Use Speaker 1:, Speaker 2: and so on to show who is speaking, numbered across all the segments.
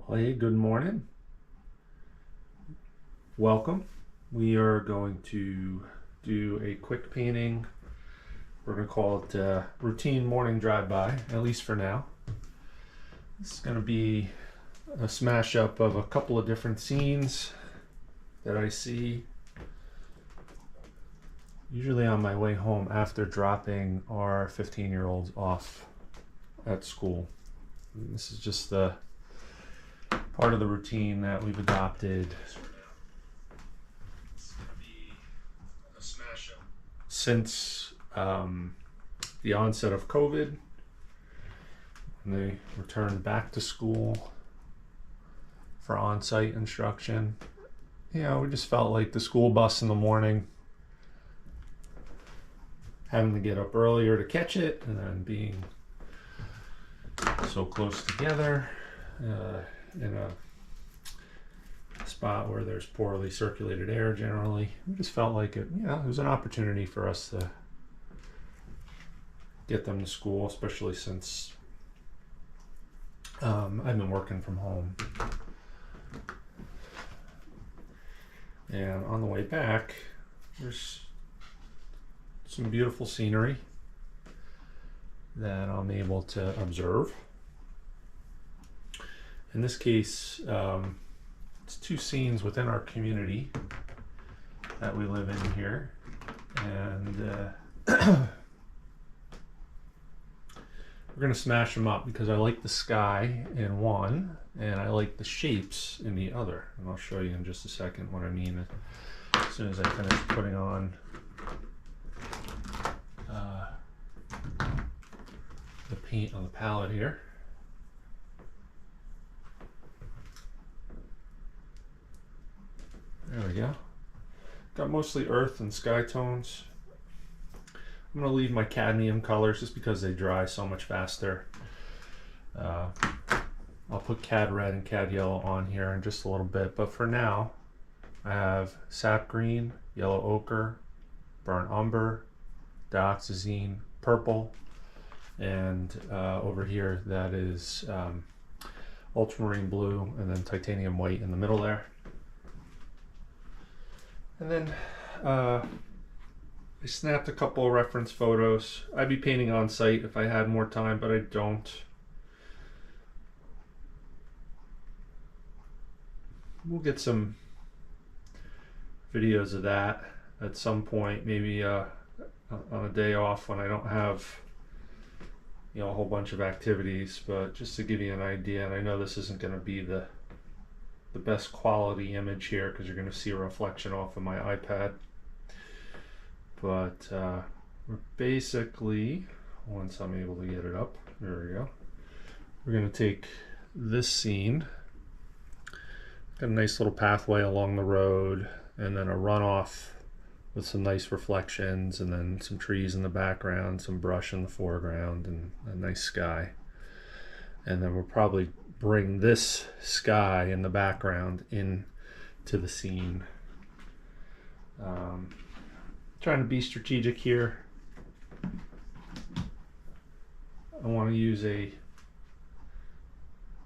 Speaker 1: Well, hey, good morning. Welcome. We are going to do a quick painting. We're going to call it routine morning drive-by, at least for now. This is going to be a smash up of a couple of different scenes that I see usually on my way home after dropping our 15-year-olds off at school. And this is just the part of the routine that we've adopted since the onset of COVID, when they returned back to school for on-site instruction. We just felt like the school bus in the morning, having to get up earlier to catch it, and then being so close together in a spot where there's poorly circulated air generally. We just felt like it was an opportunity for us to get them to school, especially since I've been working from home. And on the way back, there's some beautiful scenery that I'm able to observe. In this case, it's two scenes within our community that we live in here, and we're going to smash them up because I like the sky in one and I like the shapes in the other, and I'll show you in just a second what I mean as soon as I finish putting on the paint on the palette here. There we go. Got mostly earth and sky tones. I'm going to leave my cadmium colors just because they dry so much faster. I'll put cad red and cad yellow on here in just a little bit, but for now I have sap green, yellow ochre, burnt umber, dioxazine purple, and over here that is ultramarine blue, and then titanium white in the middle there. And then I snapped a couple of reference photos. I'd be painting on site if I had more time, but I don't. We'll get some videos of that at some point, maybe on a day off when I don't have a whole bunch of activities, but just to give you an idea. And I know this isn't going to be the best quality image here because you're going to see a reflection off of my iPad, but we're basically, once I'm able to get it up, there we go, we're going to take this scene, got a nice little pathway along the road, and then a runoff with some nice reflections, and then some trees in the background, some brush in the foreground, and a nice sky. And then we'll probably bring this sky in the background into the scene. Trying to be strategic here. I want to use a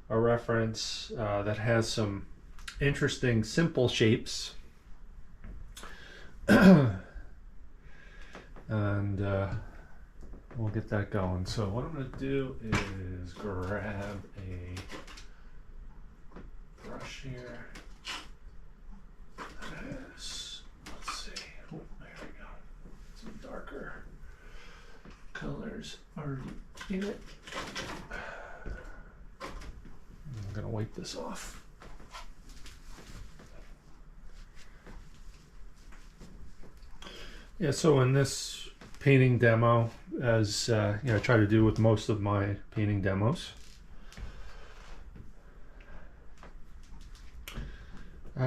Speaker 1: reference that has some interesting simple shapes, and we'll get that going. So what I'm going to do is grab a brush here. Let's see. Oh, there we go. Some darker colors already in it. I'm going to wipe this off. Yeah, so in this painting demo, as I try to do with most of my painting demos,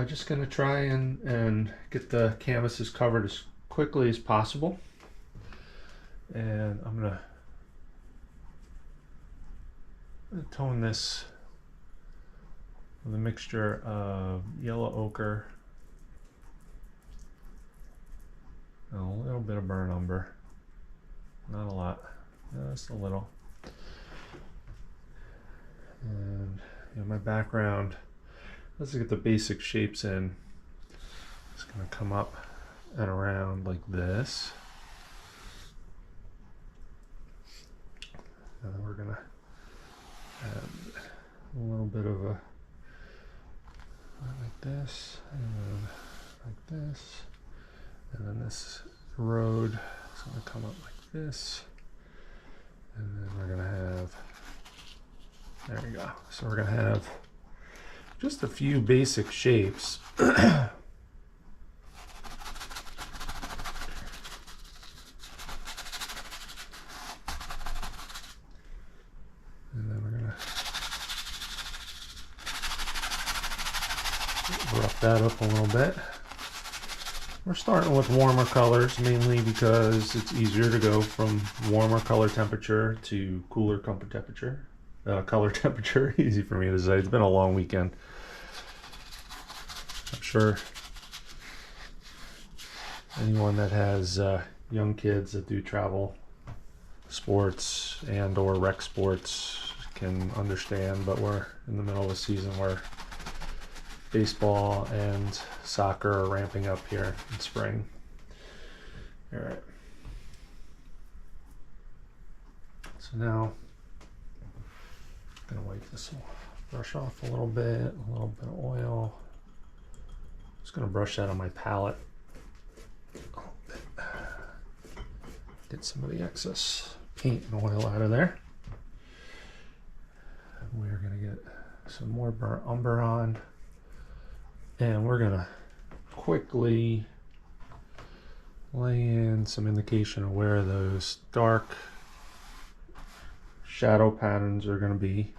Speaker 1: just going to try and get the canvases covered as quickly as possible. And I'm going to tone this with a mixture of yellow ochre, a little bit of burnt umber, not a lot, just a little, and my background, let's get the basic shapes in. It's going to come up and around like this. And then we're going to add a little bit of a like this, and then like this, and then this road is going to come up like this, and then we're going to have, there we go. So we're going to have just a few basic shapes. And then we're going to rough that up a little bit. We're starting with warmer colors mainly because it's easier to go from warmer color temperature to cooler color temperature. Easy for me to say. It's been a long weekend. I'm sure anyone that has young kids that do travel sports and or rec sports can understand, but we're in the middle of a season where baseball and soccer are ramping up here in spring. All right. So now I'm gonna wipe this brush off a little bit of oil. Just gonna brush that on my palette a little bit. Get some of the excess paint and oil out of there. We're gonna get some more burnt umber on. And we're gonna quickly lay in some indication of where those dark shadow patterns are gonna be.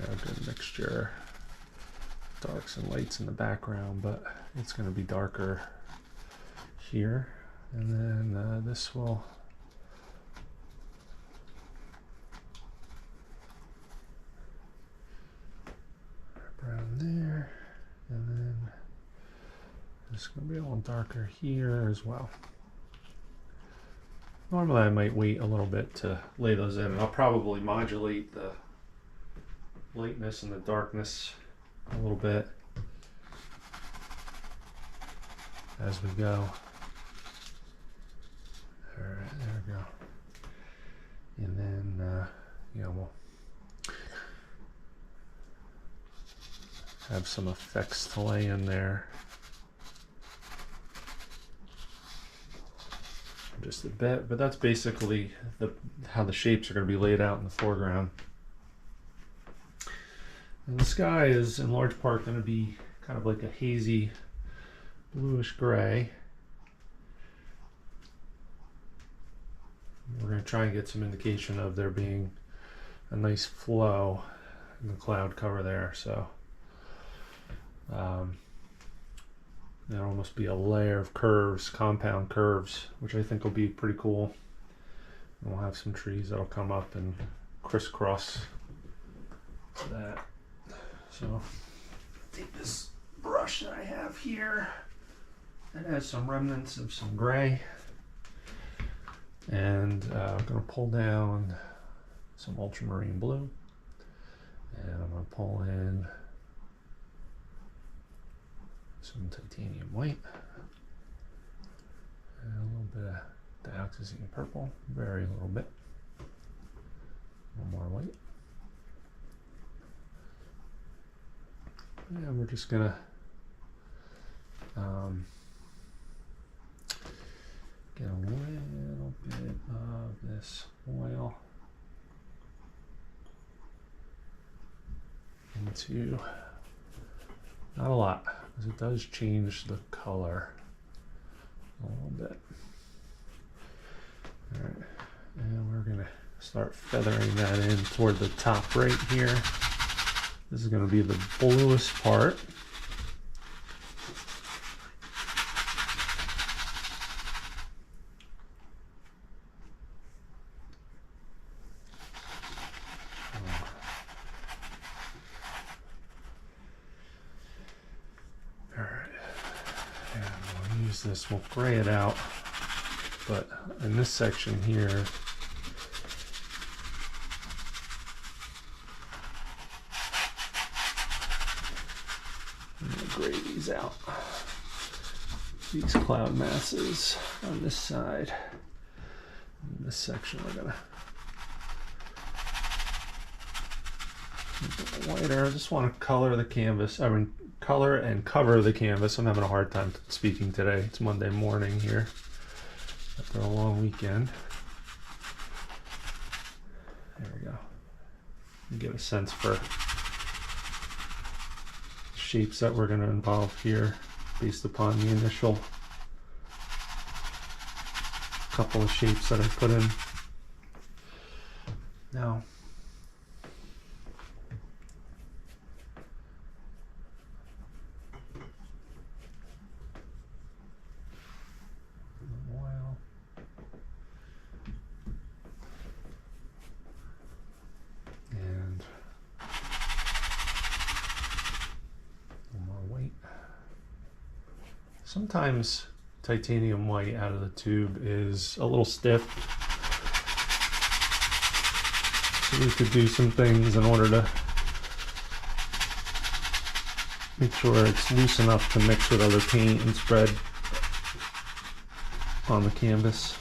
Speaker 1: Have a good mixture, darks and lights in the background, but it's going to be darker here, and then this will brown there, and then it's going to be a little darker here as well. Normally I might wait a little bit to lay those in, and I'll probably modulate the lightness and the darkness a little bit as we go. All right, there we go. And then, we'll have some effects to lay in there. Just a bit, but that's basically how the shapes are going to be laid out in the foreground. And the sky is in large part going to be kind of like a hazy bluish gray. We're going to try and get some indication of there being a nice flow in the cloud cover there. So there'll almost be a layer of curves, compound curves, which I think will be pretty cool. And we'll have some trees that'll come up and crisscross that. So take this brush that I have here that has some remnants of some gray, and I'm going to pull down some ultramarine blue, and I'm going to pull in some titanium white, and a little bit of dioxazine purple, very little bit, a little more white. And we're just gonna get a little bit of this oil into, not a lot, because it does change the color a little bit. All right, and we're gonna start feathering that in toward the top right here. This is going to be the bluest part. use this, we'll gray it out, but in this section here, I'm going to gray these out. These cloud masses on this side. In this section we're going to make it whiter. I just want to color the canvas, color and cover the canvas. I'm having a hard time speaking today. It's Monday morning here after a long weekend. There we go. You get a sense for shapes that we're going to involve here based upon the initial couple of shapes that I put in. Now, oil. And a little more white. Sometimes titanium white out of the tube is a little stiff. So we could do some things in order to make sure it's loose enough to mix with other paint and spread on the canvas.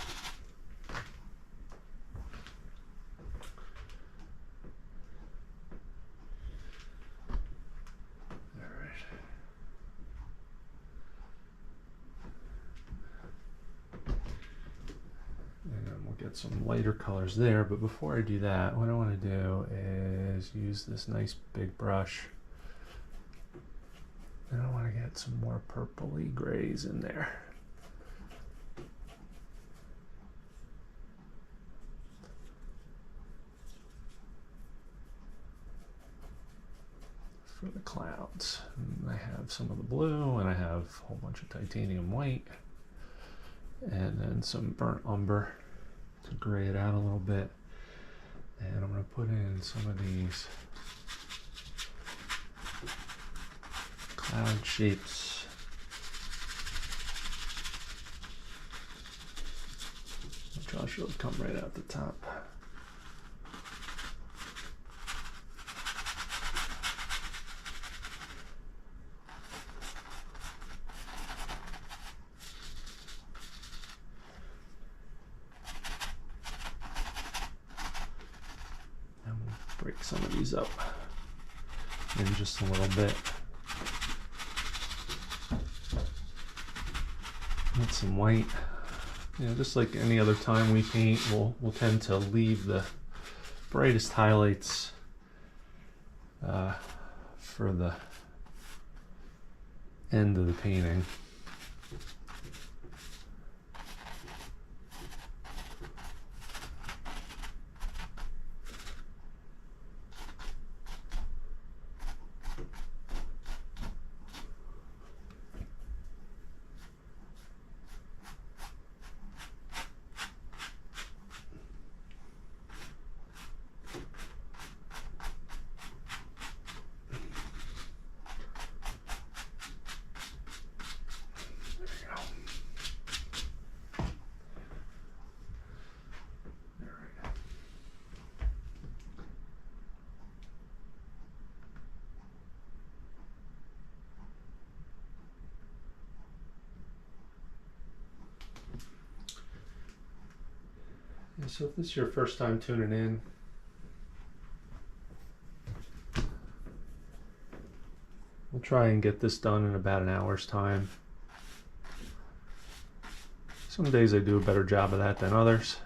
Speaker 1: Some lighter colors there, but before I do that, what I want to do is use this nice big brush, and I want to get some more purpley grays in there. For the clouds, and I have some of the blue, and I have a whole bunch of titanium white, and then some burnt umber to gray it out a little bit. And I'm going to put in some of these cloud shapes. Which I'll show come right out the top. Break some of these up in just a little bit. Get some white. Just like any other time we paint, we'll tend to leave the brightest highlights for the end of the painting. So if this is your first time tuning in, we'll try and get this done in about an hour's time. Some days I do a better job of that than others.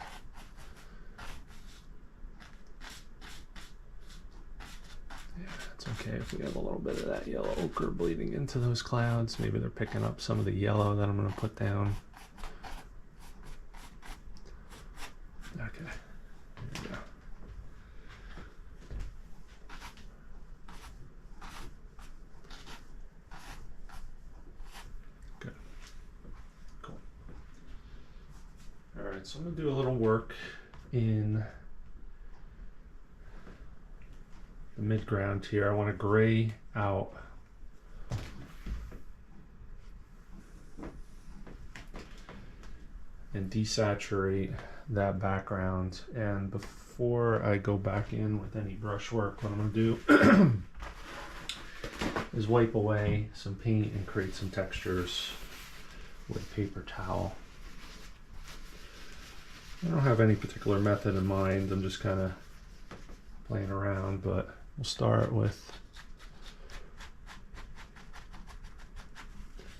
Speaker 1: Yeah, it's okay if we have a little bit of that yellow ochre bleeding into those clouds. Maybe they're picking up some of the yellow that I'm going to put down. Okay, there we go. Good. Cool. All right, so I'm going to do a little work in the midground here. I want to gray out and desaturate that background. And before I go back in with any brushwork, what I'm going to do is wipe away some paint and create some textures with a paper towel. I don't have any particular method in mind. I'm just kind of playing around, but we'll start with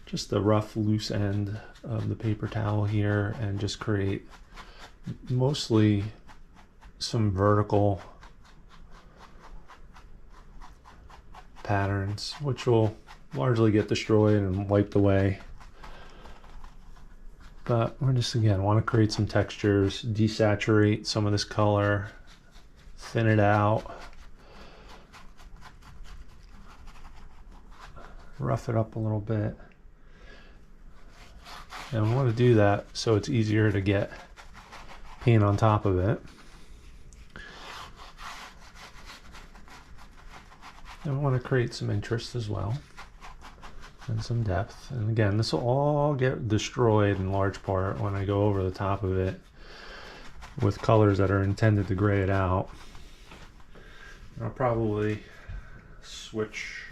Speaker 1: just the rough loose end of the paper towel here and just create mostly some vertical patterns, which will largely get destroyed and wiped away. But we're just, again, want to create some textures, desaturate some of this color, thin it out, rough it up a little bit. And we want to do that so it's easier to get paint on top of it. And we want to create some interest as well and some depth. And again, this will all get destroyed in large part when I go over the top of it with colors that are intended to gray it out. I'll probably switch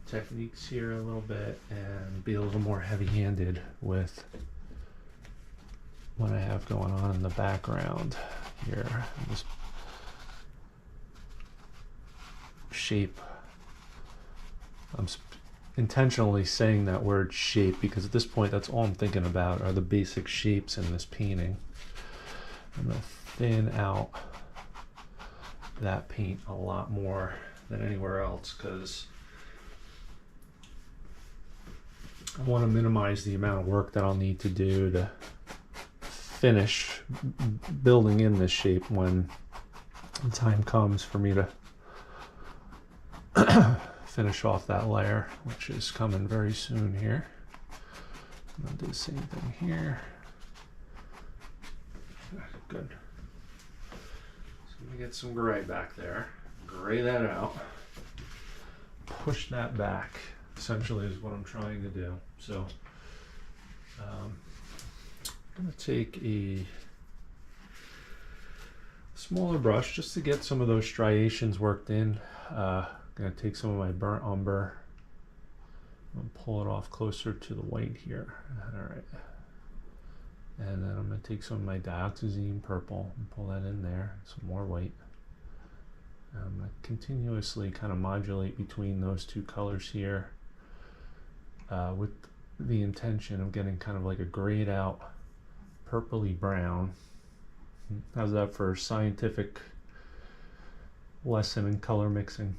Speaker 1: techniques here a little bit and be a little more heavy-handed with what I have going on in the background here. This shape, I'm intentionally saying that word shape because at this point that's all I'm thinking about are the basic shapes in this painting. I'm going to thin out that paint a lot more than anywhere else because I want to minimize the amount of work that I'll need to do to finish building in this shape when the time comes for me to finish off that layer, which is coming very soon here. I'm going to do the same thing here. Good. So I'm going to get some gray back there. Gray that out. Push that back, essentially, is what I'm trying to do. So I'm going to take a smaller brush just to get some of those striations worked in. I'm going to take some of my burnt umber and pull it off closer to the white here. All right. And then I'm going to take some of my dioxazine purple and pull that in there, some more white. And I'm going to continuously kind of modulate between those two colors here with the intention of getting kind of like a grayed out purpley brown. How's that for a scientific lesson in color mixing?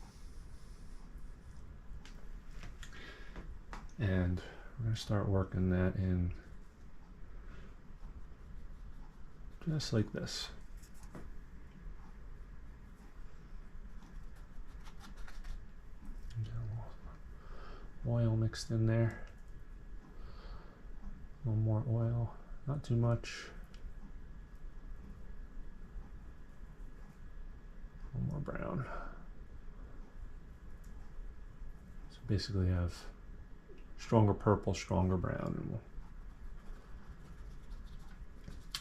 Speaker 1: And we're going to start working that in just like this. Oil mixed in there. A little more oil, not too much. A little more brown. So basically you have stronger purple, stronger brown, and we'll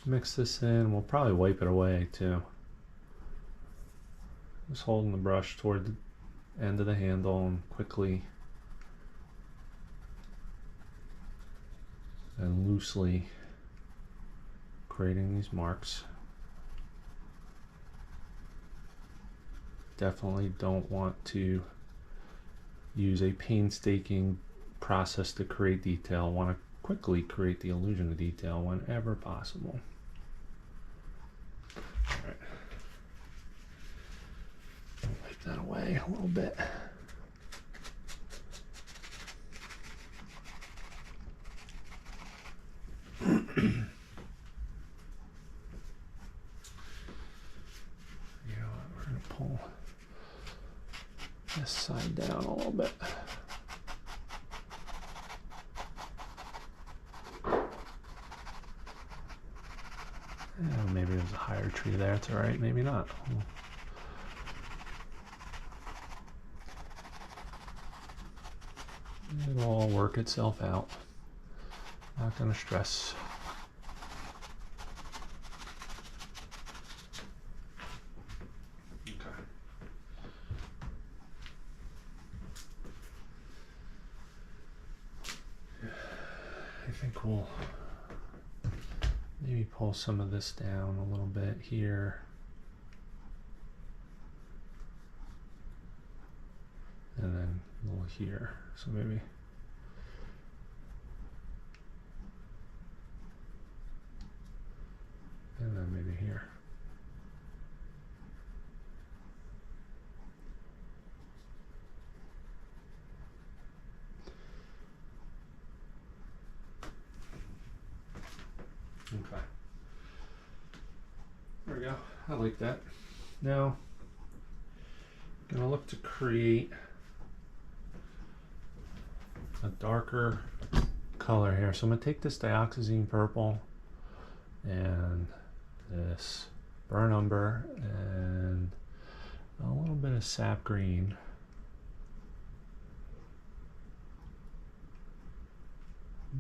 Speaker 1: mix this in. We'll probably wipe it away too. Just holding the brush toward the end of the handle and quickly and loosely creating these marks. Definitely don't want to use a painstaking process to create detail. Want to quickly create the illusion of detail whenever possible. All right. Wipe that away a little bit. We're going to pull this side down a little bit. Yeah, maybe there's a higher tree there. It's all right. Maybe not. It'll all work itself out. Not going to stress cool. Maybe pull some of this down a little bit here. And then a little here. So maybe. And then maybe here. Okay. There we go. I like that. Now, I'm going to look to create a darker color here. So I'm going to take this dioxazine purple and this burnt umber and a little bit of sap green.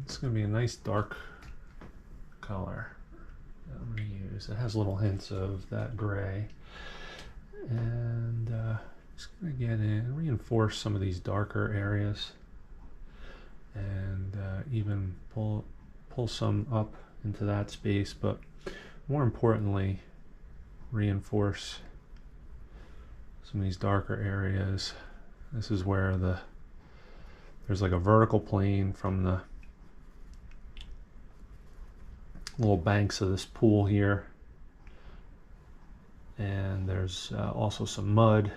Speaker 1: It's going to be a nice dark color that I'm going to use. It has little hints of that gray. And just going to get in, reinforce some of these darker areas, and even pull some up into that space, but more importantly, reinforce some of these darker areas. This is where there's like a vertical plane from the little banks of this pool here, and there's also some mud,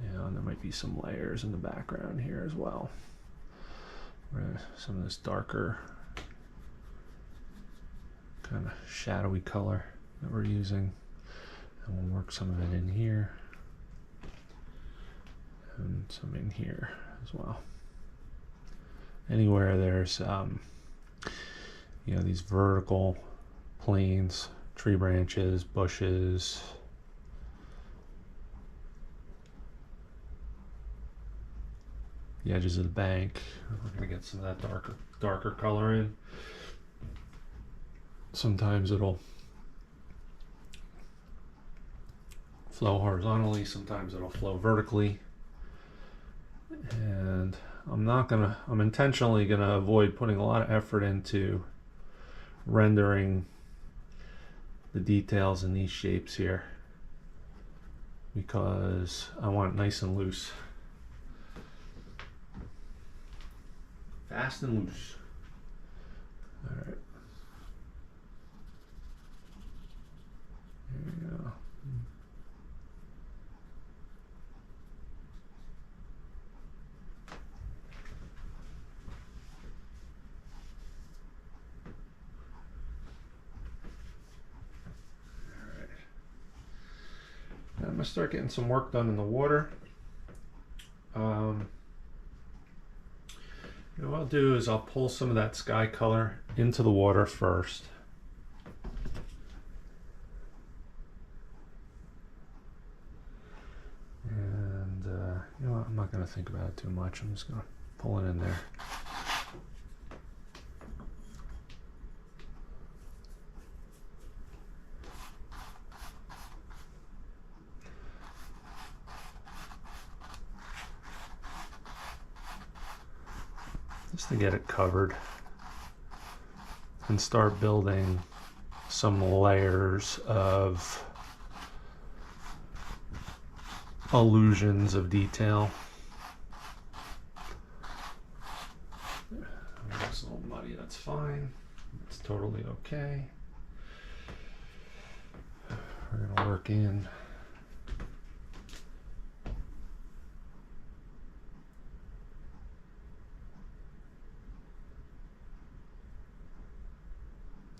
Speaker 1: and there might be some layers in the background here as well, where some of this darker kind of shadowy color that we're using, and we'll work some of it in here and some in here as well. Anywhere there's these vertical planes, tree branches, bushes, the edges of the bank, we're going to get some of that darker color in. Sometimes it'll flow horizontally, sometimes it'll flow vertically, and I'm intentionally gonna avoid putting a lot of effort into rendering the details in these shapes here, because I want it nice and loose. Fast and loose. All right. There we go. I'm going to start getting some work done in the water. What I'll do is I'll pull some of that sky color into the water first. And you know what, I'm not going to think about it too much. I'm just going to pull it in there. Just to get it covered and start building some layers of illusions of detail. It's a little muddy, that's fine. It's totally okay. We're going to work in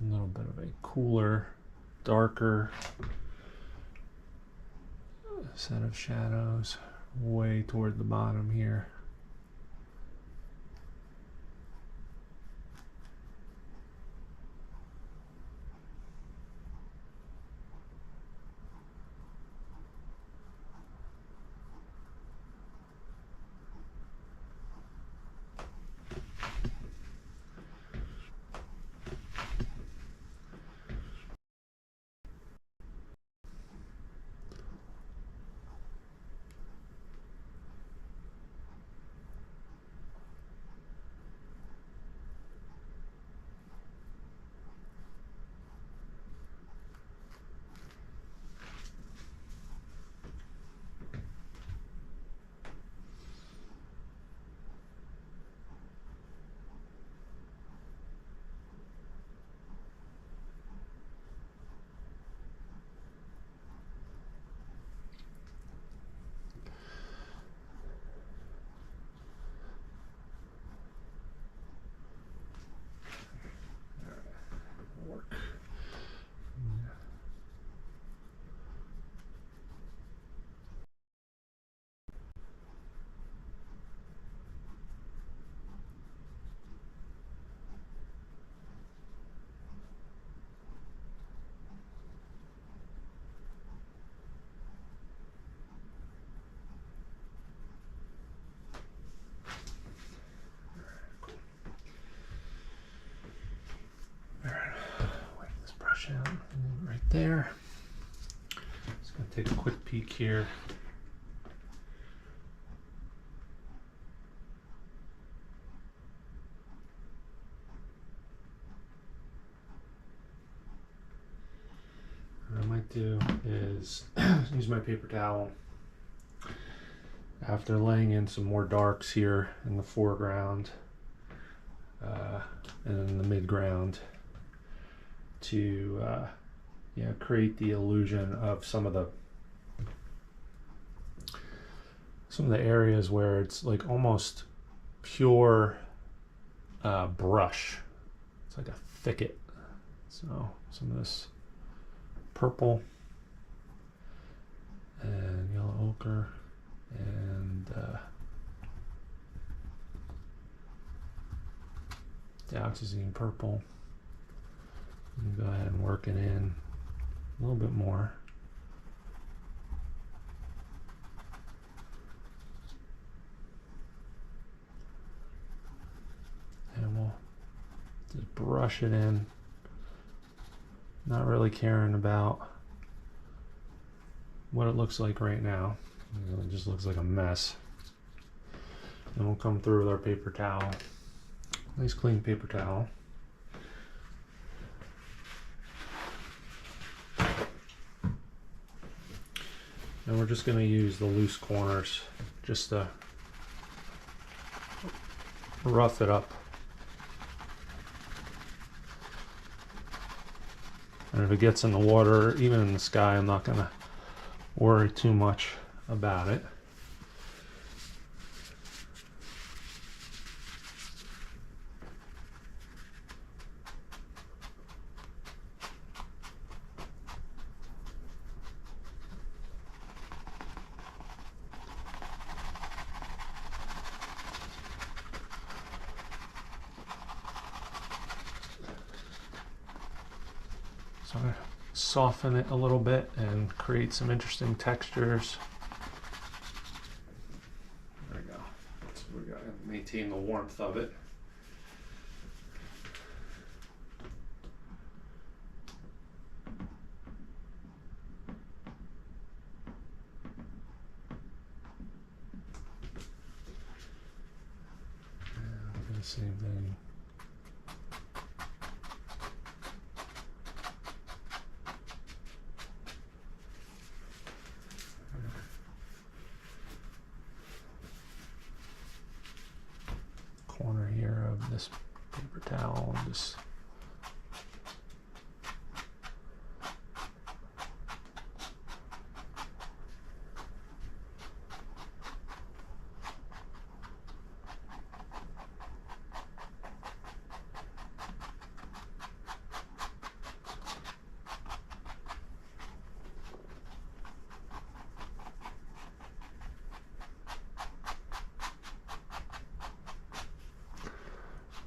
Speaker 1: a little bit of a cooler, darker set of shadows way toward the bottom here. there. Just gonna take a quick peek here. What I might do is use my paper towel after laying in some more darks here in the foreground and in the midground to create the illusion of some of the areas where it's like almost pure brush. It's like a thicket. So some of this purple and yellow ochre and dioxazine purple. You can go ahead and work it in a little bit more. And we'll just brush it in, not really caring about what it looks like right now. It just looks like a mess. Then we'll come through with our paper towel. Nice clean paper towel. And we're just going to use the loose corners just to rough it up. And if it gets in the water, even in the sky, I'm not going to worry too much about it. So I soften it a little bit and create some interesting textures. There we go. So we got to maintain the warmth of it. And do the same thing. Corner here of this paper towel, and just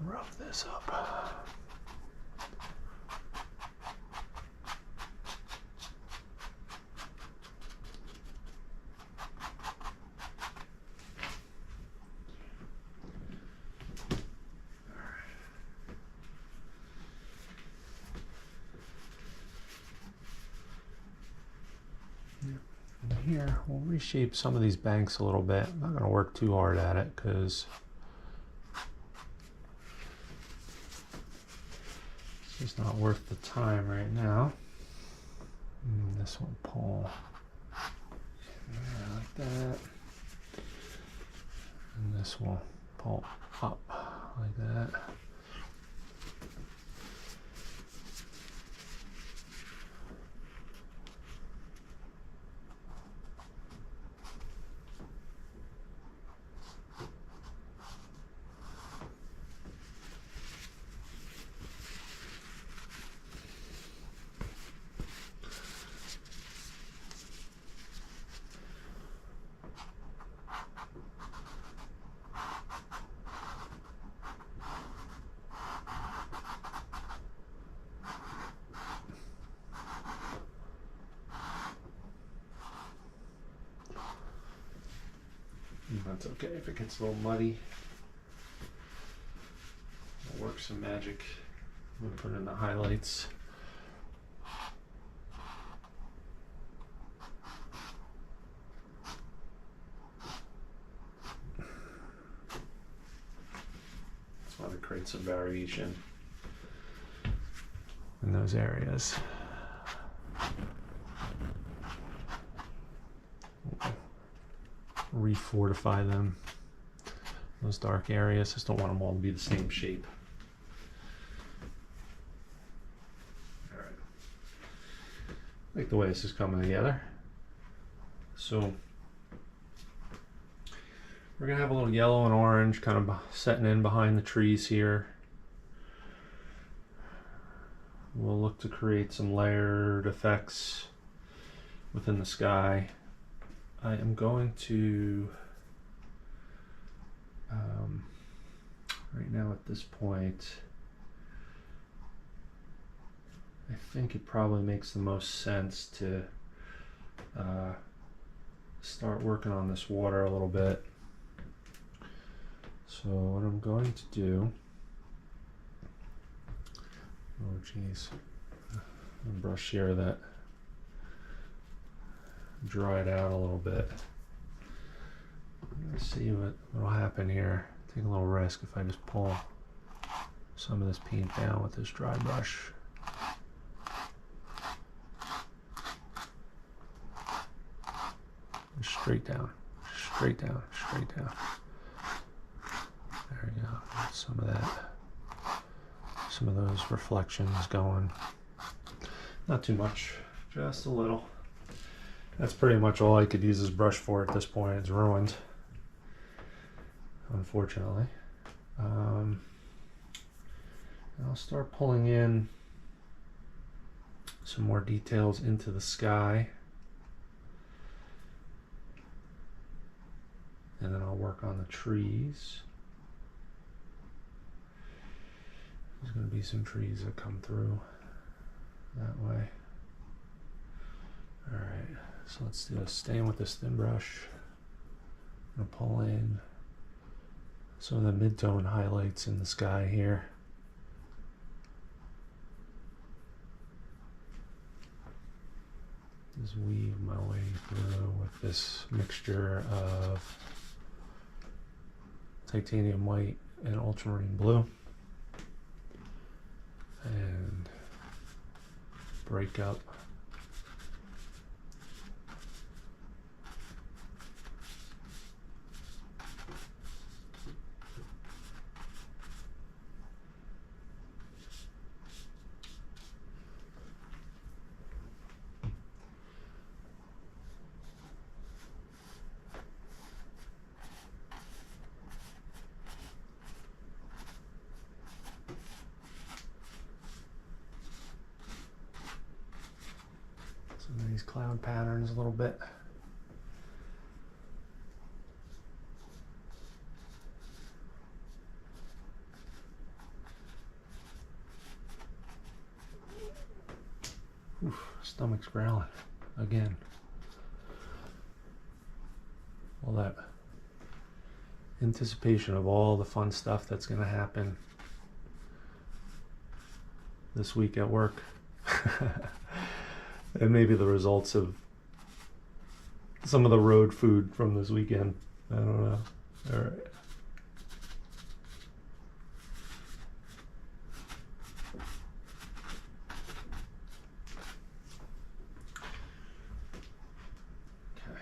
Speaker 1: rough this up. And here we'll reshape some of these banks a little bit. I'm not going to work too hard at it because it's not worth the time right now. And this will pull like that. And this will pull up like that. That's okay if it gets a little muddy. We'll work some magic. We'll put in the highlights. get some variation in those areas. Refortify them, those dark areas. Just don't want them all to be the same shape. All right. I like the way this is coming together. So we're gonna have a little yellow and orange kind of setting in behind the trees here. We'll look to create some layered effects within the sky. I am going to, right now at this point, I think it probably makes the most sense to start working on this water a little bit. So what I'm going to do, oh geez, brush here that dried out a little bit. Let's see what will happen here. Take a little risk if I just pull some of this paint down with this dry brush. Straight down, straight down, straight down. There we go. Some of that, some of those reflections going. Not too much, just a little. That's pretty much all I could use this brush for at this point. It's ruined, unfortunately. I'll start pulling in some more details into the sky. And then I'll work on the trees. There's going to be some trees that come through that way. All right, so let's do this. Staying with this thin brush. I'm going to pull in some of the mid-tone highlights in the sky here. Just weave my way through with this mixture of titanium white and ultramarine blue, and break up these cloud patterns a little bit. Oof, stomach's growling again. All that anticipation of all the fun stuff that's going to happen this week at work. And maybe the results of some of the road food from this weekend. I don't know. All right. Okay.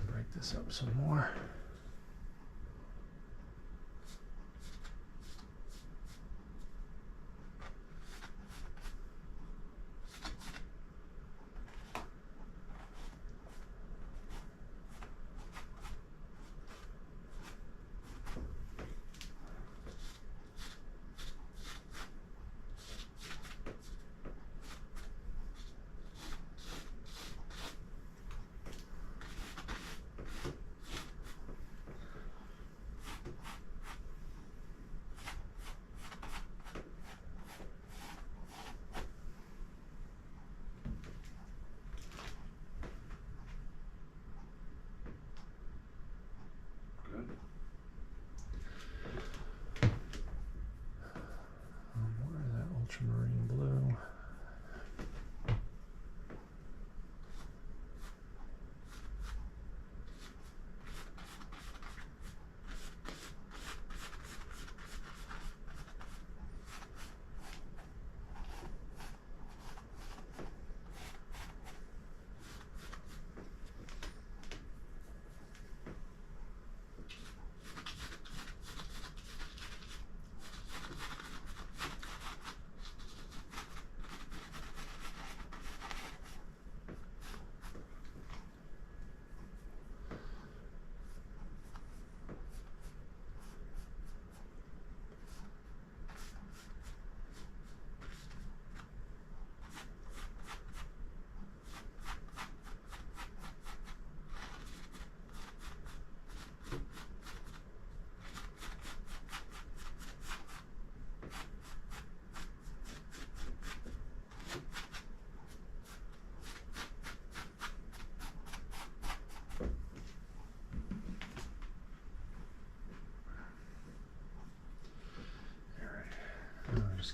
Speaker 1: Break this up some more.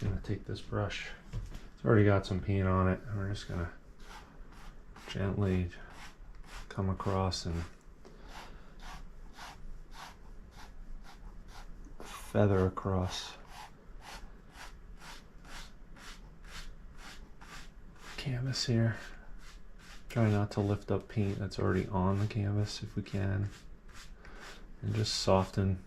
Speaker 1: just going to take this brush. It's already got some paint on it. And we're just going to gently come across and feather across canvas here. Try not to lift up paint that's already on the canvas if we can, and just soften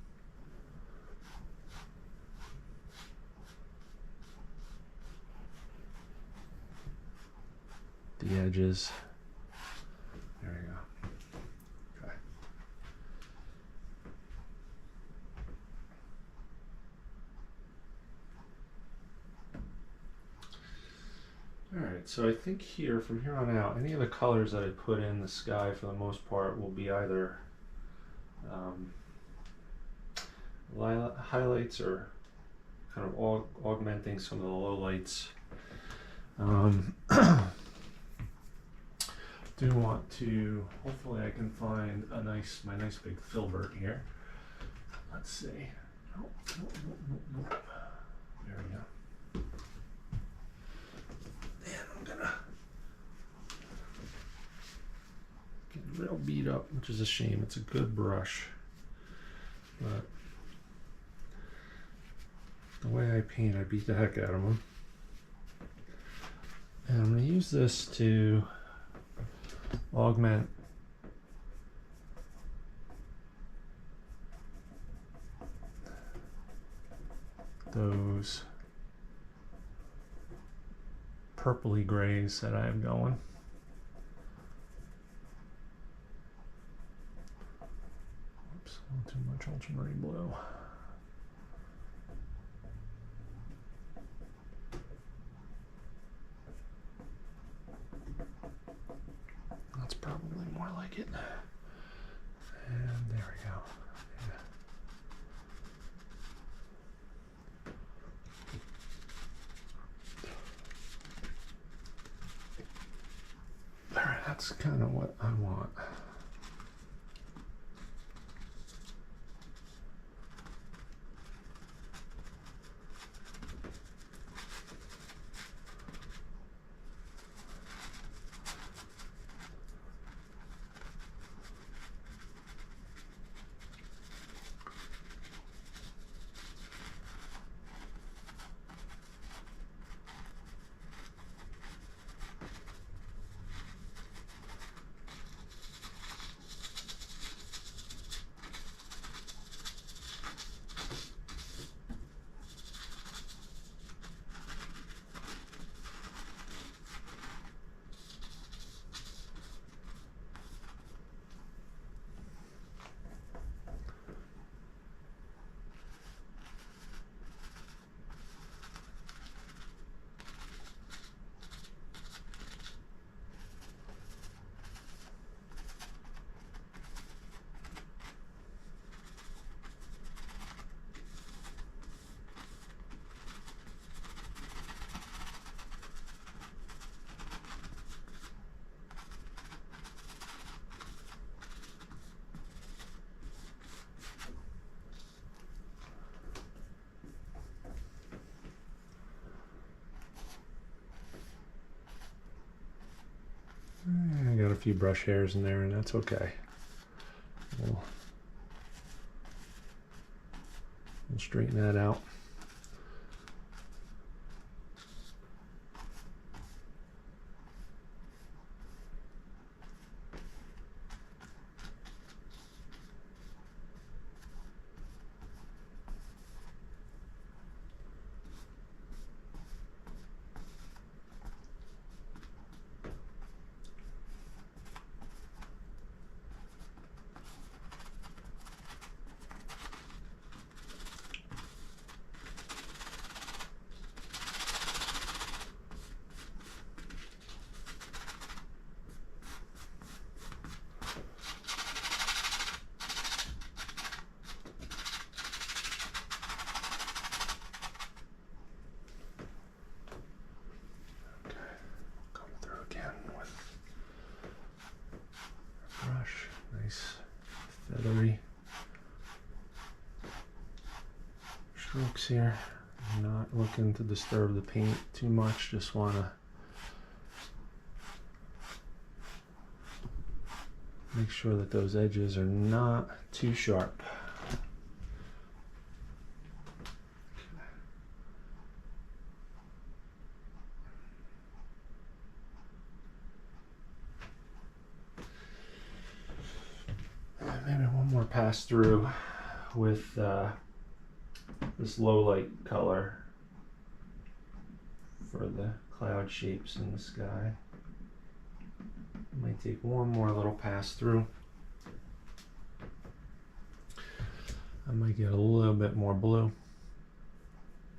Speaker 1: the edges. There we go. Okay. Alright, so I think here, from here on out, any of the colors that I put in the sky for the most part will be either highlights or kind of augmenting some of the lowlights. Do want to, hopefully I can find my nice big filbert here. Let's see. Oh, there we go. And I'm gonna get real beat up, which is a shame. It's a good brush, but the way I paint, I beat the heck out of them. And I'm going to use this to augment those purpley grays that I have going. Oops, a little too much ultramarine blue. That's probably more like it. And there we go. Yeah. All right, that's kind of what I want. I got a few brush hairs in there, and that's okay. We'll straighten that out. Feathery strokes here, not looking to disturb the paint too much, just want to make sure that those edges are not too sharp. Maybe one more pass through with this low light color for the cloud shapes in the sky. Might take one more little pass through. I might get a little bit more blue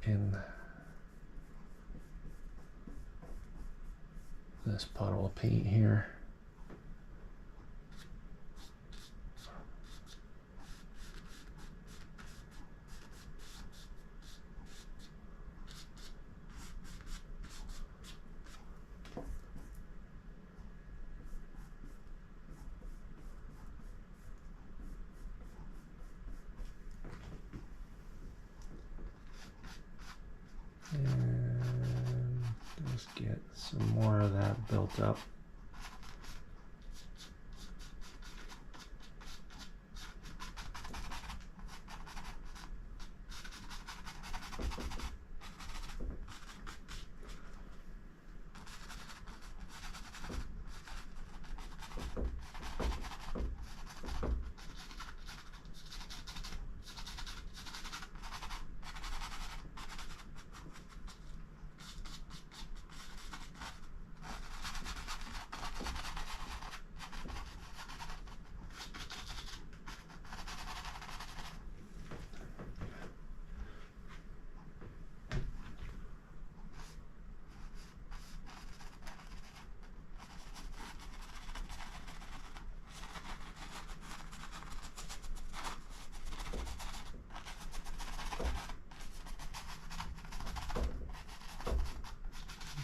Speaker 1: in this puddle of paint here. And just get some more of that built up.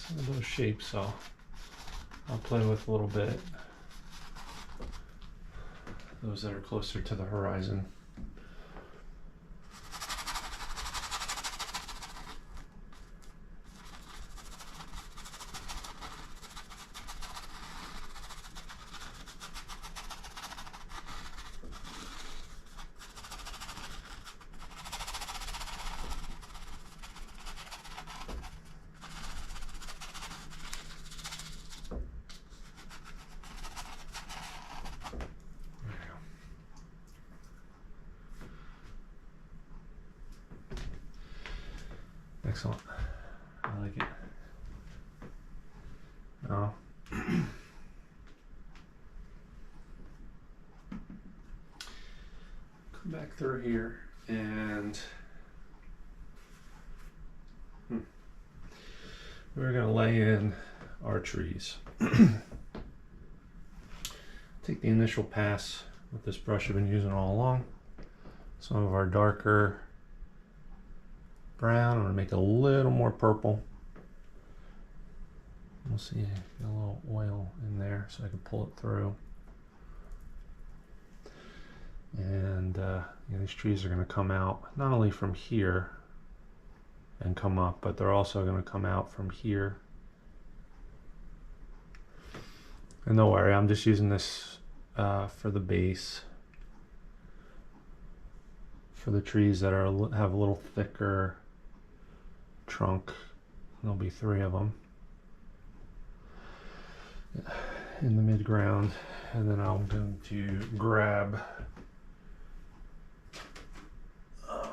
Speaker 1: Some of those shapes I'll play with a little bit. Those that are closer to the horizon. Excellent. I like it. Now, come back through here and we're going to lay in our trees. Take the initial pass with this brush I've been using all along. Some of our darker brown. I'm going to make it a little more purple. We'll see, get a little oil in there so I can pull it through. And these trees are going to come out not only from here and come up, but they're also going to come out from here. And don't worry, I'm just using this for the base. For the trees that have a little thicker trunk, there'll be 3 of them in the mid-ground, and then I'm going to grab a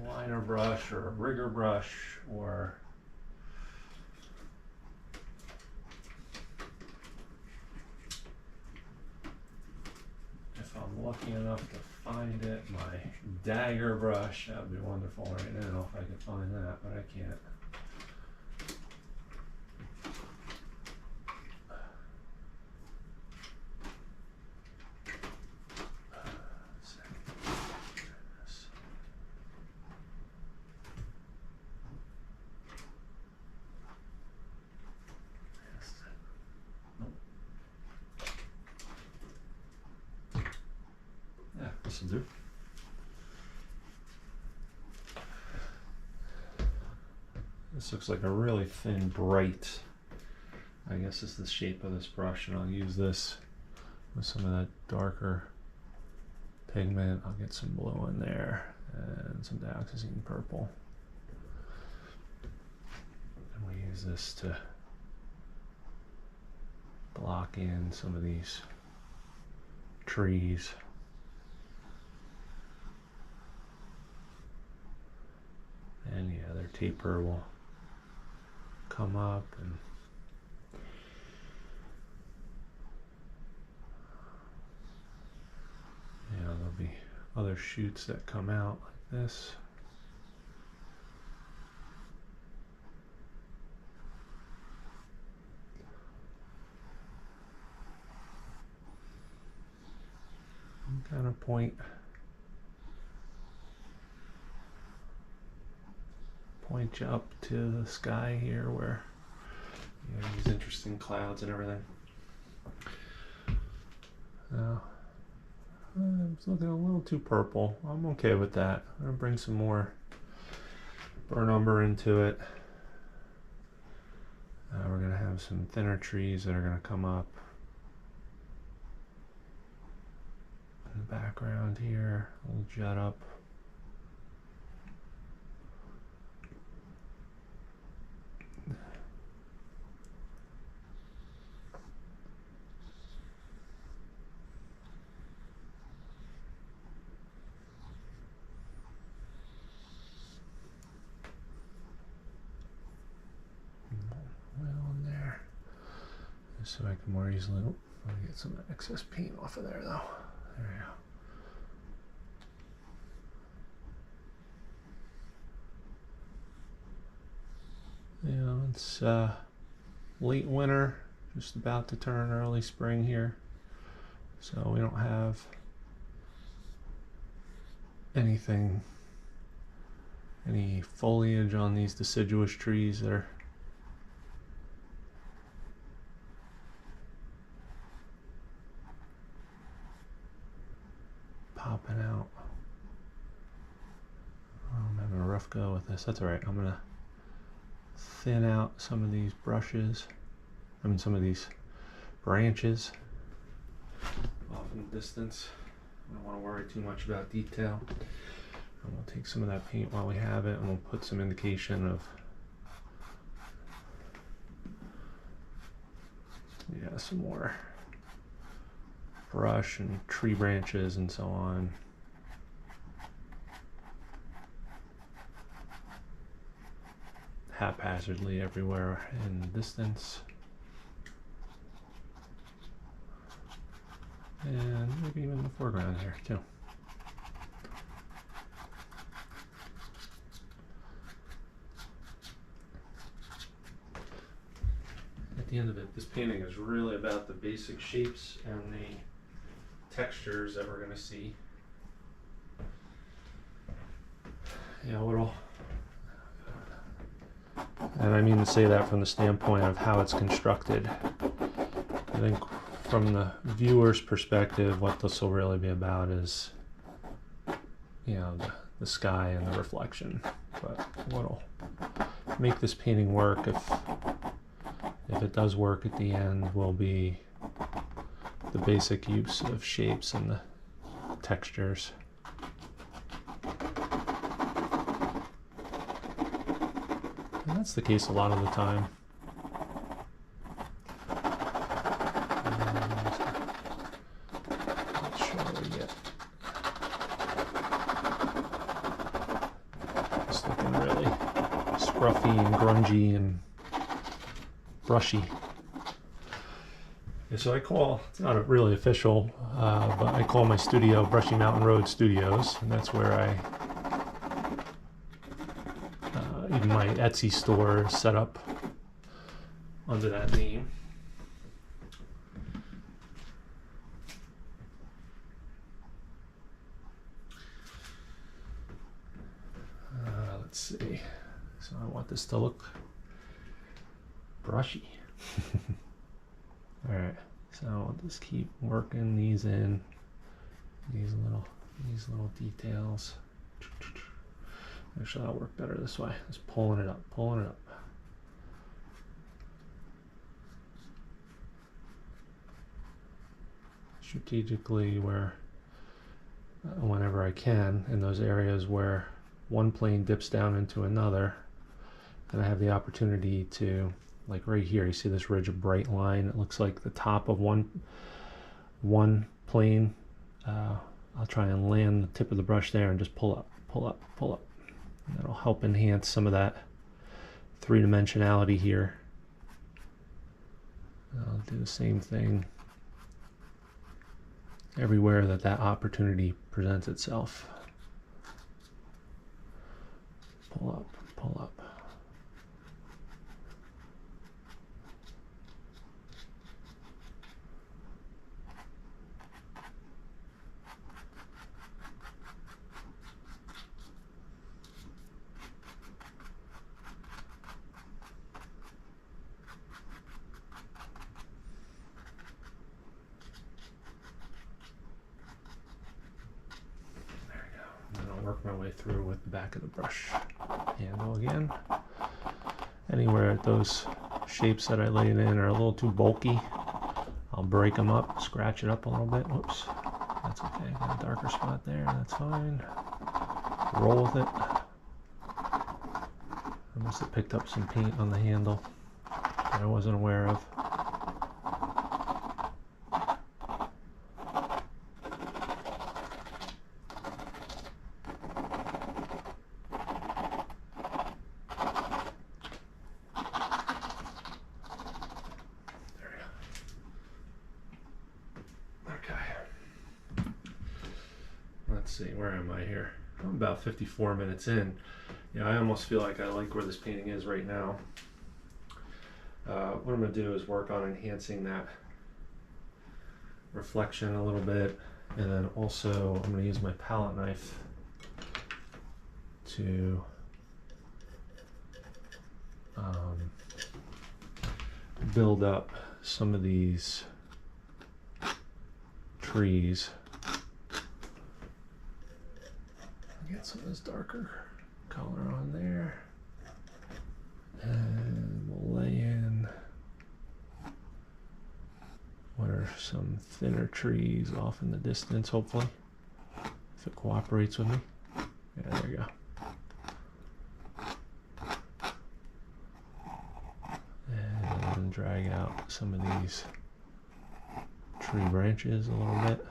Speaker 1: liner brush or a rigger brush, or if I'm lucky enough to find it, my dagger brush. That would be wonderful right now if I could find that, but I can't. Yeah, this will do. This looks like a really thin, bright, I guess is the shape of this brush, and I'll use this with some of that darker pigment. I'll get some blue in there and some dioxazine purple. And we use this to block in some of these trees. And yeah, their taper will come up, and yeah, there'll be other shoots that come out like this. And kind of point you up to the sky here where you have these interesting clouds and everything. Now, it's looking a little too purple. I'm okay with that. I'm going to bring some more burnt umber into it. We're going to have some thinner trees that are going to come up in the background here. A little jut up. So I can more easily, let me get some excess paint off of there though. There we go. Yeah, it's late winter, just about to turn early spring here. So we don't have any foliage on these deciduous trees. They're popping out. I'm having a rough go with this. That's all right. I'm gonna thin out some of these brushes. Some of these branches off in the distance. I don't want to worry too much about detail. And we'll take some of that paint while we have it, and we'll put some indication of some more brush and tree branches and so on. Haphazardly everywhere in the distance. And maybe even the foreground here too. At the end of it, this painting is really about the basic shapes and the textures that we're going to see. And I mean to say that from the standpoint of how it's constructed. I think from the viewer's perspective, what this will really be about is, the sky and the reflection. But what'll make this painting work, if it does work at the end, will be the basic use of shapes and the textures. And that's the case a lot of the time. Make sure we get it's looking really scruffy and grungy and brushy. Yeah, so it's not really official, but I call my studio Brushy Mountain Road Studios, and that's where even my Etsy store is set up under that name. Let's see. So I want this to look brushy. All right. So I'll just keep working these in, these little details. Actually, that'll work better this way. Just pulling it up, pulling it up. strategically where whenever I can in those areas where one plane dips down into another, and I have the opportunity to, like right here, you see this ridge of bright line. It looks like the top of one plane. I'll try and land the tip of the brush there and just pull up, pull up, pull up. And that'll help enhance some of that three-dimensionality here. I'll do the same thing everywhere that opportunity presents itself. Pull up, pull up. Work my way through with the back of the brush handle again. Anywhere those shapes that I laid in are a little too bulky, I'll break them up, scratch it up a little bit. Whoops, that's okay. Got a darker spot there, that's fine. Roll with it. I must have picked up some paint on the handle that I wasn't aware of. Let's see, where am I here? I'm about 54 minutes in. Yeah, I almost feel like I like where this painting is right now. What I'm going to do is work on enhancing that reflection a little bit, and then also I'm going to use my palette knife to build up some of these trees. Get some of this darker color on there, and we'll lay in what are some thinner trees off in the distance, hopefully, if it cooperates with me. Yeah, there you go. And drag out some of these tree branches a little bit.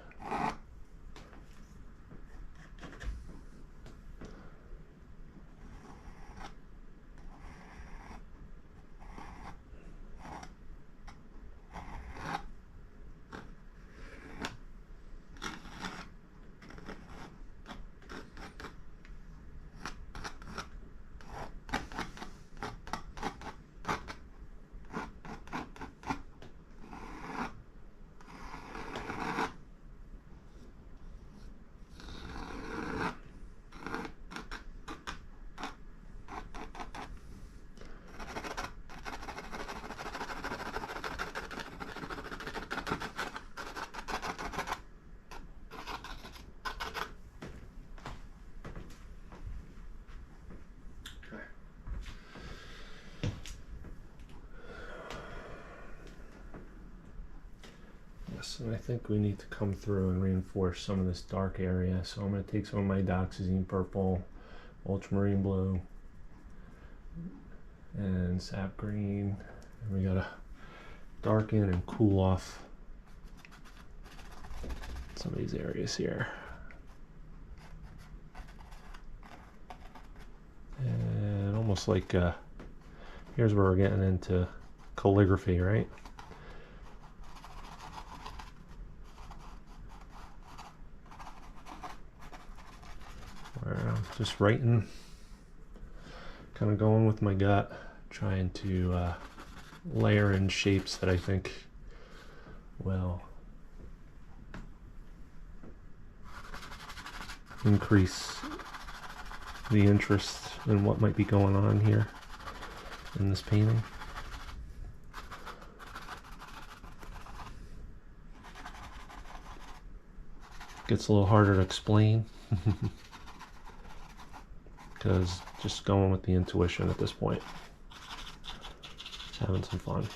Speaker 1: And I think we need to come through and reinforce some of this dark area. So I'm going to take some of my dioxazine purple, ultramarine blue, and sap green. And we got to darken and cool off some of these areas here. And almost like, here's where we're getting into calligraphy, right? Just writing, kind of going with my gut, trying to layer in shapes that I think will increase the interest in what might be going on here in this painting. Gets a little harder to explain. Because just going with the intuition at this point, just having some fun.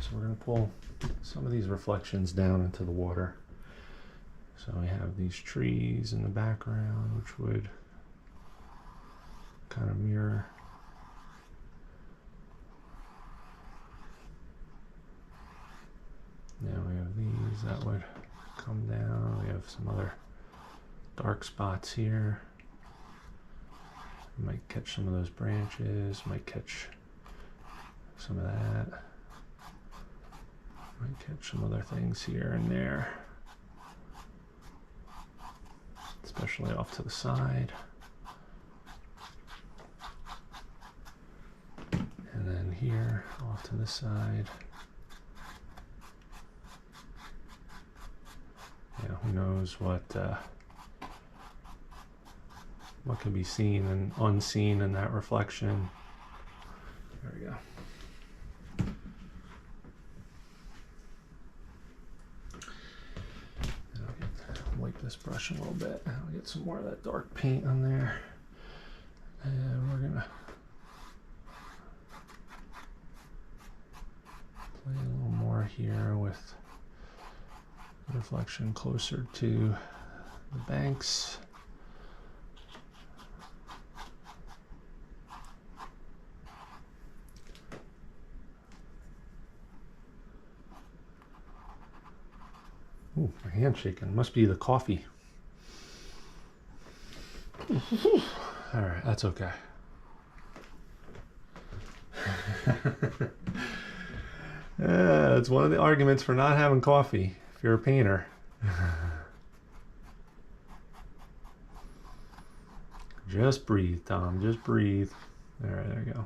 Speaker 1: So we're going to pull some of these reflections down into the water. So we have these trees in the background, which would kind of mirror. Now we have these that would come down. We have some other dark spots here. Might catch some of those branches, might catch some of that. Might catch some other things here and there, especially off to the side. And then here, off to the side. Yeah, who knows what can be seen and unseen in that reflection. There we go. And I'll wipe this brush a little bit. I'll get some more of that dark paint on there. And we're gonna play a little more here with reflection closer to the banks. Ooh, my hand's shaking. Must be the coffee. All right, that's okay. Yeah, it's one of the arguments for not having coffee if you're a painter. Just breathe, Tom. Just breathe. All right, there you go.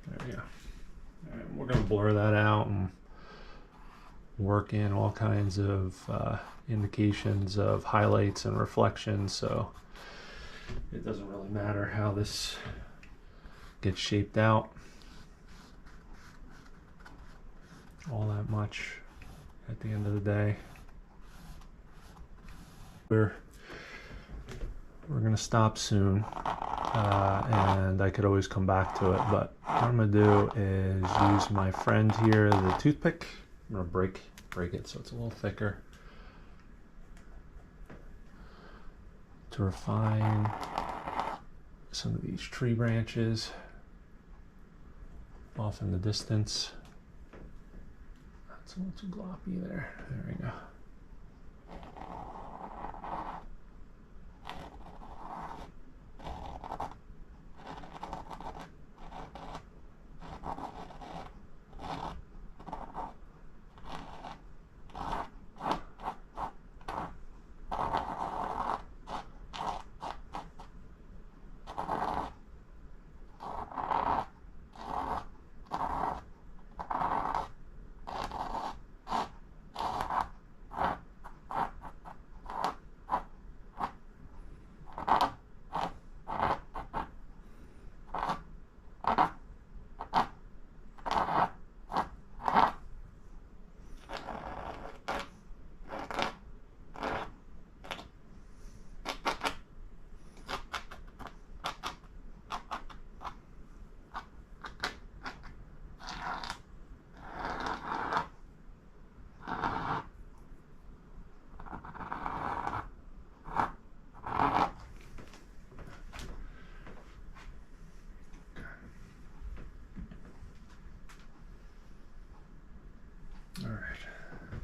Speaker 1: There we go. All right, we're going to blur that out and work in all kinds of indications of highlights and reflections, so it doesn't really matter how this gets shaped out all that much at the end of the day. We're going to stop soon, and I could always come back to it, but what I'm going to do is use my friend here, the toothpick. I'm going to break it so it's a little thicker, to refine some of these tree branches off in the distance. That's a little too gloppy there. There we go.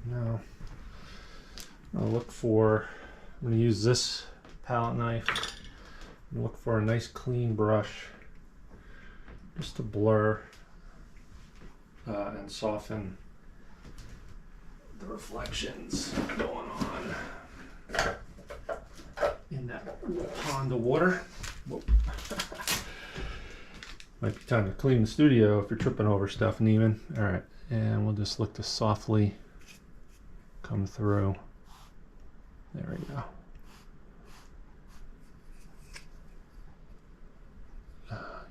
Speaker 1: Now, I'm going to use this palette knife and look for a nice clean brush just to blur and soften the reflections going on in that pond of water. Whoa. Might be time to clean the studio if you're tripping over stuff, Neiman. All right, and we'll just look to softly come through. There we go.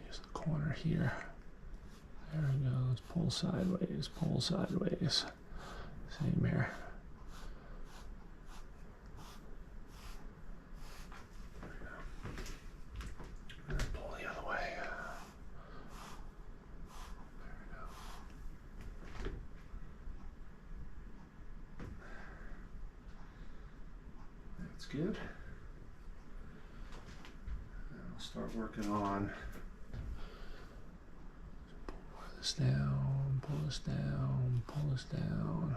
Speaker 1: Use the corner here. There we go. Let's pull sideways, pull sideways. Same here. good. I'll start working on pull this down, pull this down, pull this down,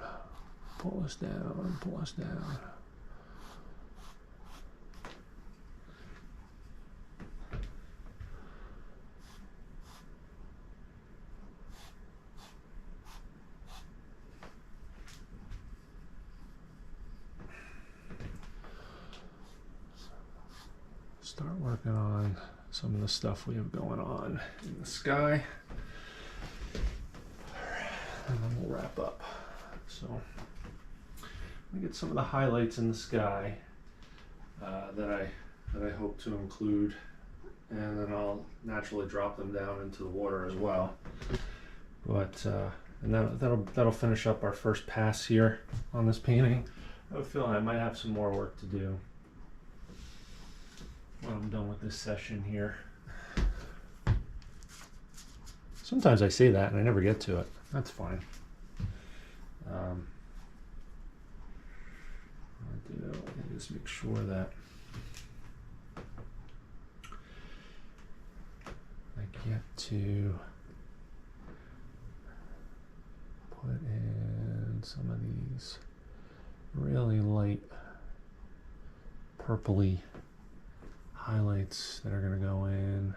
Speaker 1: pull this down, pull this down. Start working on some of the stuff we have going on in the sky, and then we'll wrap up. So let me get some of the highlights in the sky that I hope to include, and then I'll naturally drop them down into the water as well. But and that'll finish up our first pass here on this painting. I have a feeling I might have some more work to do when I'm done with this session here. Sometimes I say that and I never get to it. That's fine. I just make sure that I get to put in some of these really light purpley highlights that are going to go in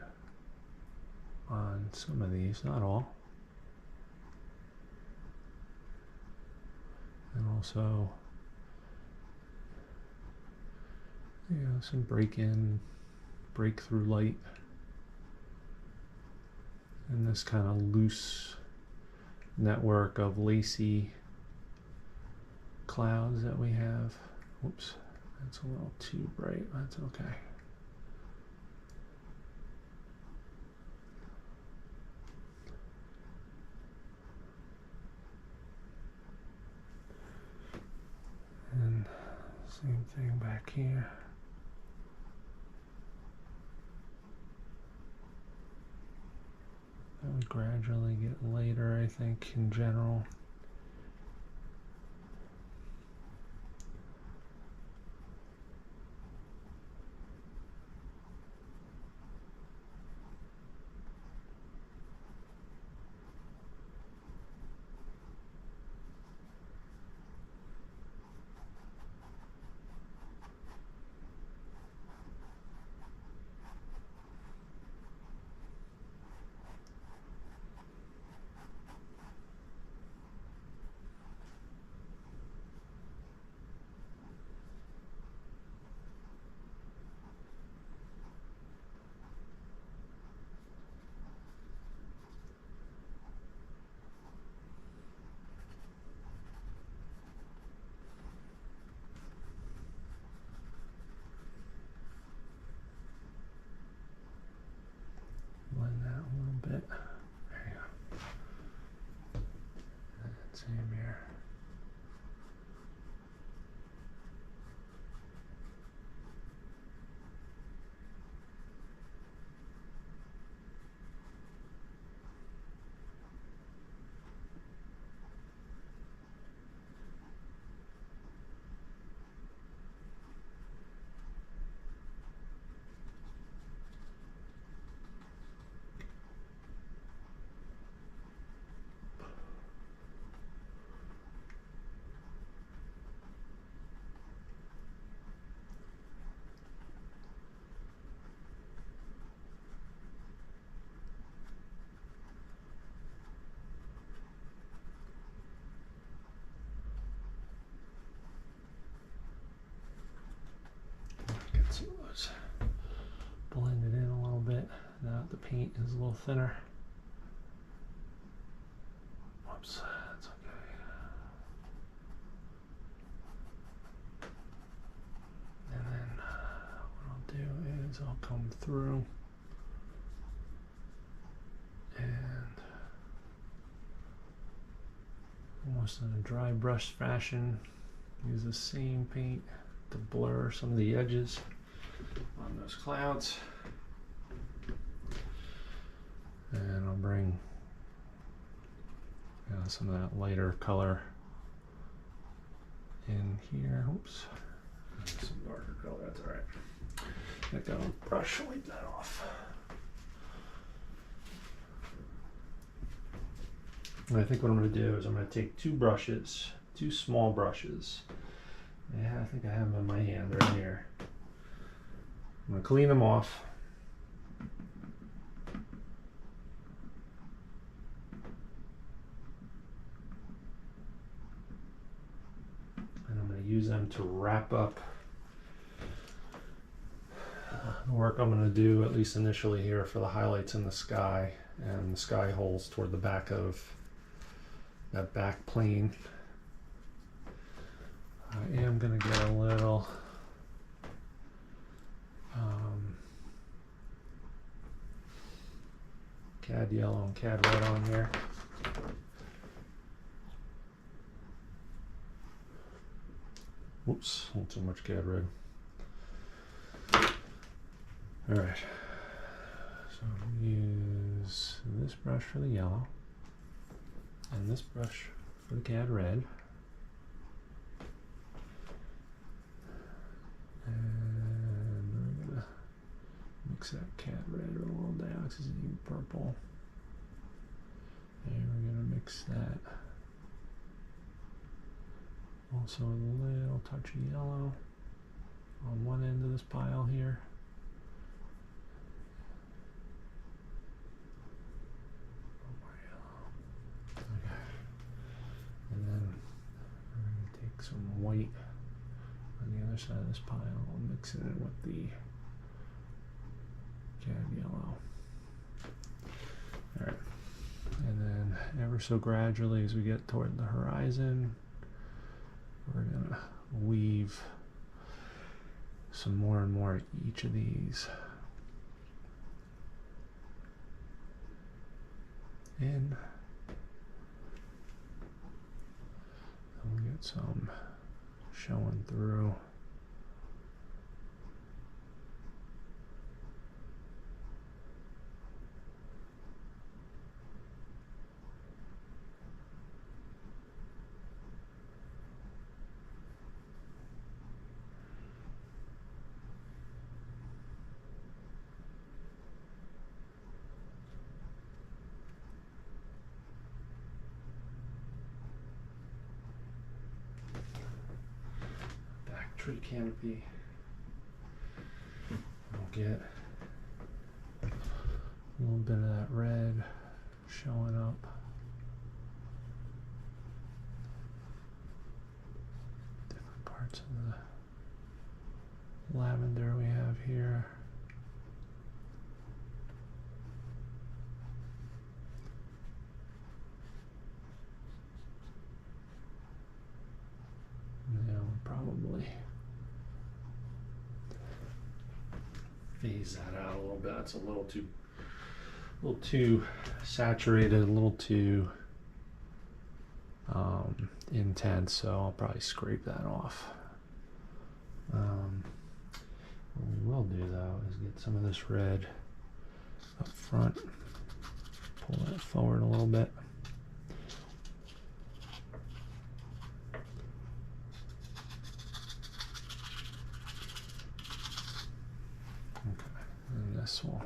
Speaker 1: on some of these, not all. And also, some breakthrough light in this kind of loose network of lacy clouds that we have. Whoops, that's a little too bright. That's okay. And same thing back here. That would gradually get later, I think, in general. Blend that a little bit. There you go. And same here. Get some of those blended in a little bit now that the paint is a little thinner. Whoops, that's okay. And then what I'll do is I'll come through and almost in a dry brush fashion use the same paint to blur some of the edges on those clouds. And I'll bring some of that lighter color in here. Oops. Some darker color, that's all right. I got a brush, wipe that off. And I think what I'm going to do is I'm going to take two brushes, two small brushes. Yeah, I think I have them in my hand right here. I'm going to clean them off. And I'm going to use them to wrap up the work I'm going to do, at least initially here, for the highlights in the sky and the sky holes toward the back of that back plane. I am going to get a little cad yellow and cad red on here. Whoops, not too much cad red. All right, so use this brush for the yellow and this brush for the cad red. And we're gonna mix that cad red a little down because it's even purple. And we're gonna mix that also a little touch of yellow on one end of this pile here. Okay. And then we're going to take some white on the other side of this pile and mix it in with the cad yellow. Alright. And then ever so gradually as we get toward the horizon, we're going to weave some more and more each of these in. And we'll get some showing through. Tree canopy. We'll get a little bit of that red showing up. Different parts of the lavender we have here. Yeah, we'll probably phase that out a little bit. It's a little too saturated, a little too intense, so I'll probably scrape that off. What we will do though is get some of this red up front, pull that forward a little bit. This will,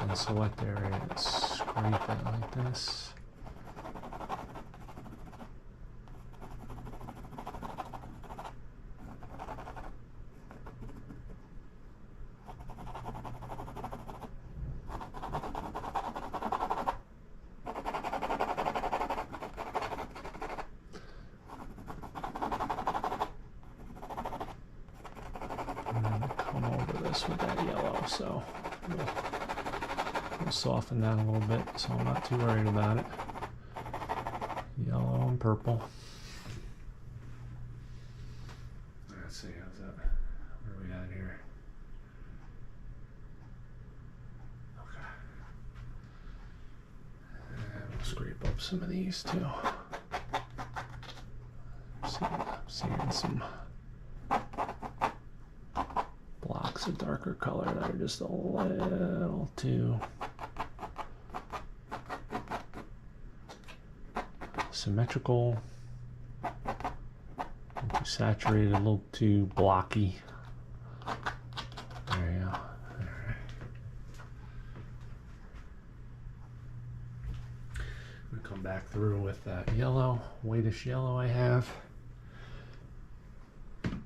Speaker 1: in the select area, scrape it like this. With that yellow, so we'll soften that a little bit, so I'm not too worried about it. Yellow and purple. Let's see, how's that? Where are we at here? Okay. And we'll scrape up some of these too. Seeing some blocks of darker color that are just a little too symmetrical, too saturated, a little too blocky. There you go. Alright. I'm gonna come back through with that yellow, whitish yellow I have. And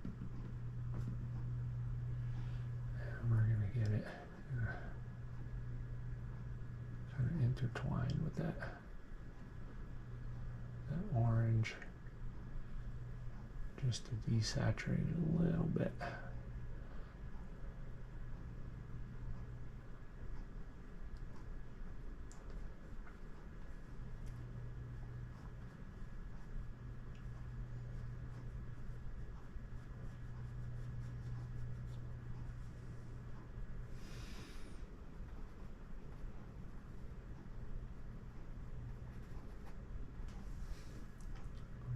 Speaker 1: we're gonna get it kind of intertwined with that orange, just to desaturate it a little bit.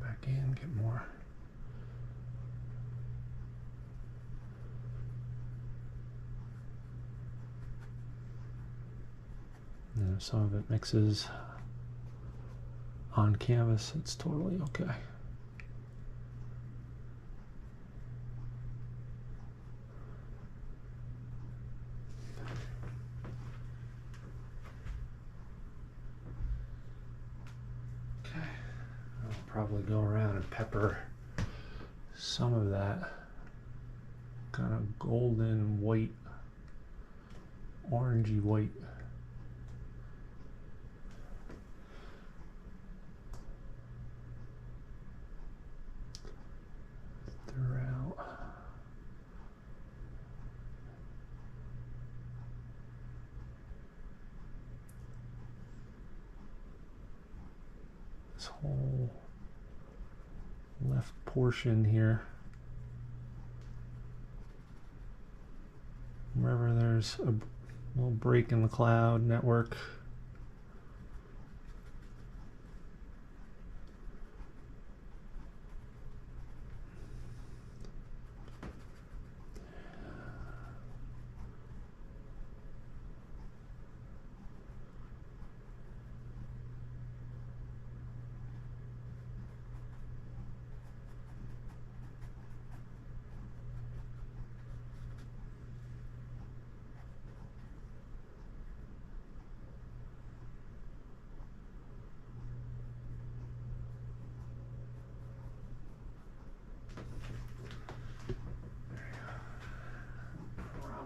Speaker 1: Back in, get more. And if some of it mixes on canvas, it's totally okay. Probably go around and pepper some of that kind of golden white, orangey white. Throughout. This whole left portion here, wherever there's a little break in the cloud network.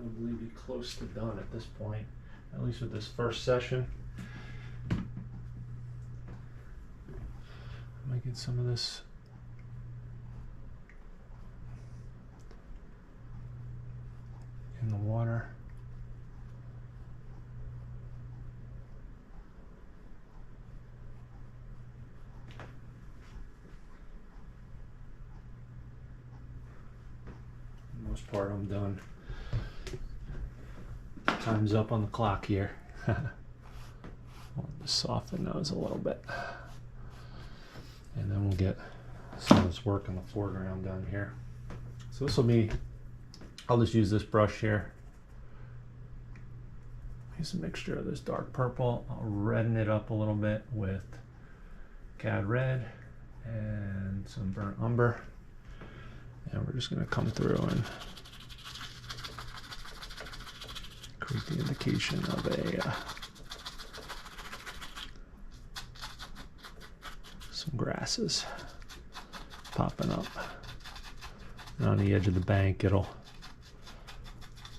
Speaker 1: Probably be close to done at this point, at least with this first session. I might get some of this in the water. For the most part, I'm done. Time's up on the clock here. I'll just soften those a little bit. And then we'll get some of this work in the foreground done here. So this will be, I'll just use this brush here. Use a mixture of this dark purple. I'll redden it up a little bit with Cad Red and some burnt umber. And we're just gonna come through and create the indication of a some grasses popping up. And on the edge of the bank, it'll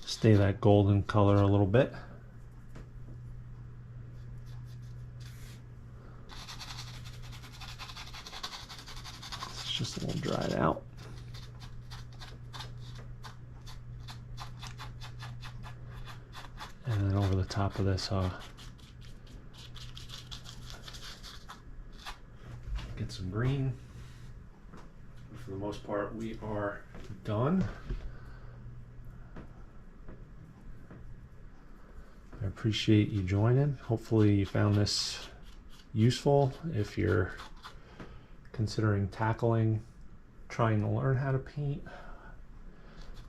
Speaker 1: stay that golden color a little bit. It's just a little dried out. And then over the top of this, get some green. For the most part, we are done. I appreciate you joining. Hopefully you found this useful if you're considering trying to learn how to paint.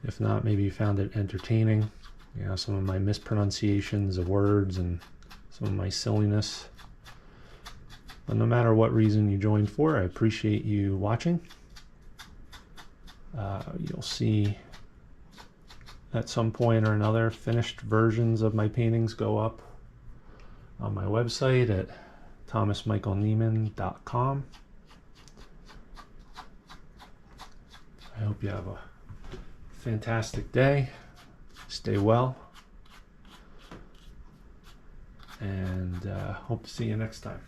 Speaker 1: If not, maybe you found it entertaining. You know, some of my mispronunciations of words and some of my silliness. But no matter what reason you joined for, I appreciate you watching. You'll see at some point or another finished versions of my paintings go up on my website at thomasmichaelnieman.com. I hope you have a fantastic day. Stay well. And hope to see you next time.